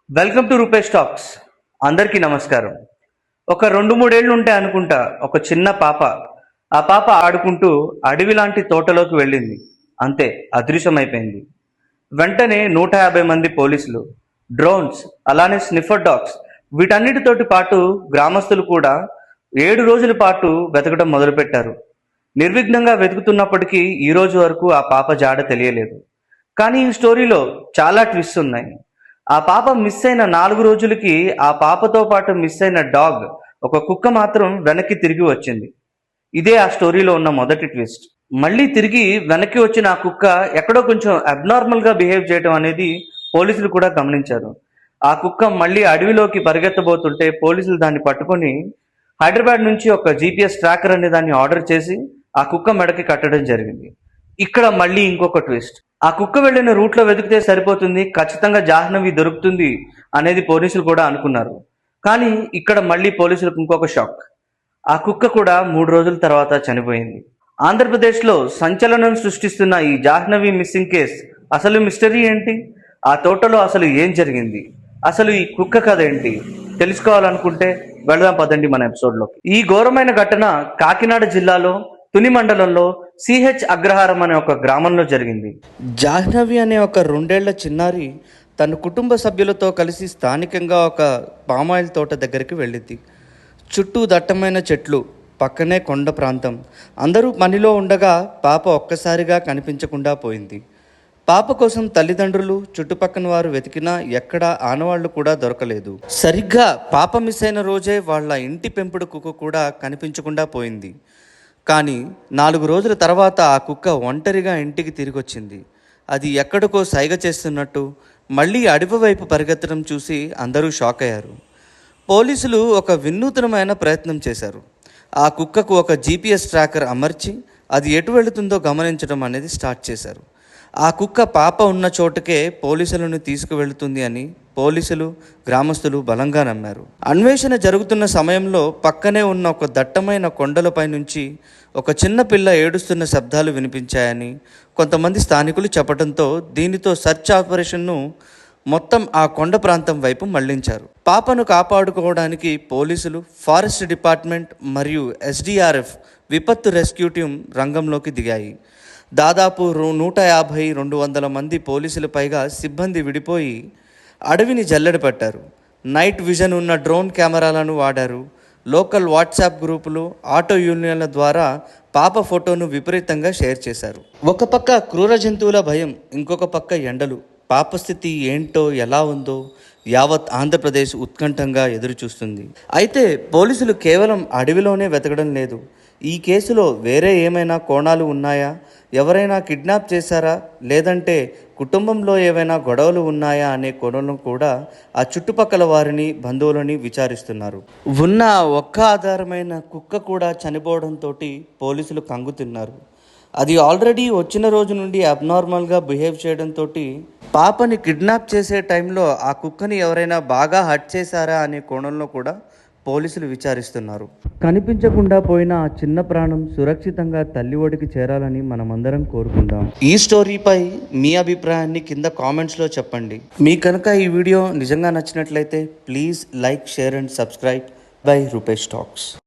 Welcome to Rupesh talks. అందరికీ నమస్కారం. ఒక 2-3 ఏళ్ళు ఉంటాయి అనుకుంటా, ఒక చిన్న పాప. ఆ పాప ఆడుకుంటూ అడవి లాంటి తోటలోకి వెళ్ళింది. అంతే, అదృశ్యమైపోయింది. వెంటనే 150 మంది పోలీసులు, డ్రోన్స్, అలానే స్నిఫర్ డాగ్స్, వీటన్నిటితోటి పాటు గ్రామస్తులు కూడా 7 రోజుల పాటు వెతకడం మొదలుపెట్టారు. నిర్విఘ్నంగా వెతుకుతున్నప్పటికీ ఈ రోజు వరకు ఆ పాప జాడ తెలియలేదు. కానీ ఈ స్టోరీలో చాలా ట్విస్ట్ ఉన్నాయి. ఆ పాప మిస్ అయిన 4 రోజులకి ఆ పాపతో పాటు మిస్ అయిన డాగ్, ఒక కుక్క మాత్రం వెనక్కి తిరిగి వచ్చింది. ఇదే ఆ స్టోరీలో ఉన్న మొదటి ట్విస్ట్. మళ్ళీ తిరిగి వెనక్కి వచ్చిన ఆ కుక్క ఎక్కడో కొంచెం అబ్నార్మల్ గా బిహేవ్ చేయడం అనేది పోలీసులు కూడా గమనించారు. ఆ కుక్క మళ్ళీ అడవిలోకి పరిగెత్తబోతుంటే పోలీసులు దాన్ని పట్టుకొని హైదరాబాద్ నుంచి ఒక జీపీఎస్ ట్రాకర్ అనే దాన్ని ఆర్డర్ చేసి ఆ కుక్క మెడకి కట్టడం జరిగింది. ఇక్కడ మళ్ళీ ఇంకొక ట్విస్ట్. ఆ కుక్క వెళ్ళిన రూట్లో వెతికితే సరిపోతుంది, ఖచ్చితంగా జాహ్నవి దొరుకుతుంది అనేది పోలీసులు కూడా అనుకున్నారు. కానీ ఇక్కడ మళ్ళీ పోలీసులకు ఇంకొక షాక్. ఆ కుక్క కూడా 3 రోజుల తర్వాత చనిపోయింది. ఆంధ్రప్రదేశ్లో సంచలనం సృష్టిస్తున్న ఈ జాహ్నవి మిస్సింగ్ కేస్ అసలు మిస్టరీ ఏంటి? ఆ తోటలో అసలు ఏం జరిగింది? అసలు ఈ కుక్క కథ ఏంటి? తెలుసుకోవాలనుకుంటే వెళదాం పదండి మన ఎపిసోడ్లోకి. ఈ ఘోరమైన ఘటన కాకినాడ జిల్లాలో తుని మండలంలో సిహెచ్ అగ్రహారం అనే ఒక గ్రామంలో జరిగింది. జాహ్నవి అనే ఒక 2 ఏళ్ల చిన్నారి తన కుటుంబ సభ్యులతో కలిసి స్థానికంగా ఒక పామాయిల్ తోట దగ్గరికి వెళ్ళింది. చుట్టూ దట్టమైన చెట్లు, పక్కనే కొండ ప్రాంతం. అందరూ పనిలో ఉండగా పాప ఒక్కసారిగా కనిపించకుండా పోయింది. పాప కోసం తల్లిదండ్రులు, చుట్టుపక్కల వారు వెతికినా ఎక్కడా ఆనవాళ్లు కూడా దొరకలేదు. సరిగ్గా పాప మిస్ అయిన రోజే వాళ్ళ ఇంటి పెంపుడు కుక్క కూడా కనిపించకుండా పోయింది. కానీ 4 రోజుల తర్వాత ఆ కుక్క ఒంటరిగా ఇంటికి తిరిగి వచ్చింది. అది ఎక్కడికో సైగ చేస్తున్నట్టు మళ్ళీ అడవి వైపు పరిగెత్తడం చూసి అందరూ షాక్ అయ్యారు. పోలీసులు ఒక వినూత్నమైన ప్రయత్నం చేశారు. ఆ కుక్కకు ఒక జీపీఎస్ ట్రాకర్ అమర్చి అది ఎటు వెళుతుందో గమనించడం అనేది స్టార్ట్ చేశారు. ఆ కుక్క పాప ఉన్న చోటుకే పోలీసులను తీసుకువెళుతుంది అని పోలీసులు, గ్రామస్తులు బలంగా నమ్మారు. అన్వేషణ జరుగుతున్న సమయంలో పక్కనే ఉన్న ఒక దట్టమైన కొండలపై నుంచి ఒక చిన్న పిల్ల ఏడుస్తున్న శబ్దాలు వినిపించాయని కొంతమంది స్థానికులు చెప్పడంతో దీనితో సెర్చ్ ఆపరేషన్ను మొత్తం ఆ కొండ ప్రాంతం వైపు మళ్లించారు. పాపను కాపాడుకోవడానికి పోలీసులు, ఫారెస్ట్ డిపార్ట్మెంట్ మరియు ఎస్డీఆర్ఎఫ్ విపత్తు రెస్క్యూ టీం రంగంలోకి దిగాయి. దాదాపు 150-200 మంది పోలీసులు పైగా సిబ్బంది విడిపోయి అడవిని జల్లెడ పట్టారు. నైట్ విజన్ ఉన్న డ్రోన్ కెమెరాలను వాడారు. లోకల్ వాట్సాప్ గ్రూపులు, ఆటో యూనియన్ల ద్వారా పాప ఫోటోను విపరీతంగా షేర్ చేశారు. ఒక పక్క క్రూర జంతువుల భయం, ఇంకొక పక్క ఎండలు. పాప స్థితి ఏంటో, ఎలా ఉందో యావత్ ఆంధ్రప్రదేశ్ ఉత్కంఠంగా ఎదురుచూస్తుంది. అయితే పోలీసులు కేవలం అడవిలోనే వెతకడం లేదు. ఈ కేసులో వేరే ఏమైనా కోణాలు ఉన్నాయా? ఎవరైనా కిడ్నాప్ చేశారా? లేదంటే కుటుంబంలో ఏవైనా గొడవలు ఉన్నాయా అనే కోణంలో కూడా ఆ చుట్టుపక్కల వారిని, బంధువులని విచారిస్తున్నారు. ఉన్న ఒక్క ఆధారమైన కుక్క కూడా చనిపోవడంతో పోలీసులు కంగుతిన్నారు. అది ఆల్రెడీ వచ్చిన రోజు నుండి అబ్నార్మల్గా బిహేవ్ చేయడంతో పాపని కిడ్నాప్ చేసే టైంలో ఆ కుక్కని ఎవరైనా బాగా హర్ట్ చేశారా అనే కోణంలో కూడా పోలీసులు విచారిస్తున్నారు. కనిపించకుండా పోయిన ఆ చిన్న ప్రాణం సురక్షితంగా తల్లి ఒడికి చేరాలని మనమందరం కోరుకుందాం. ఈ స్టోరీపై మీ అభిప్రాయాన్ని కింద కామెంట్స్లో చెప్పండి. మీకు కనుక ఈ వీడియో నిజంగా నచ్చినట్లయితే please like, share and subscribe by Rupesh talks.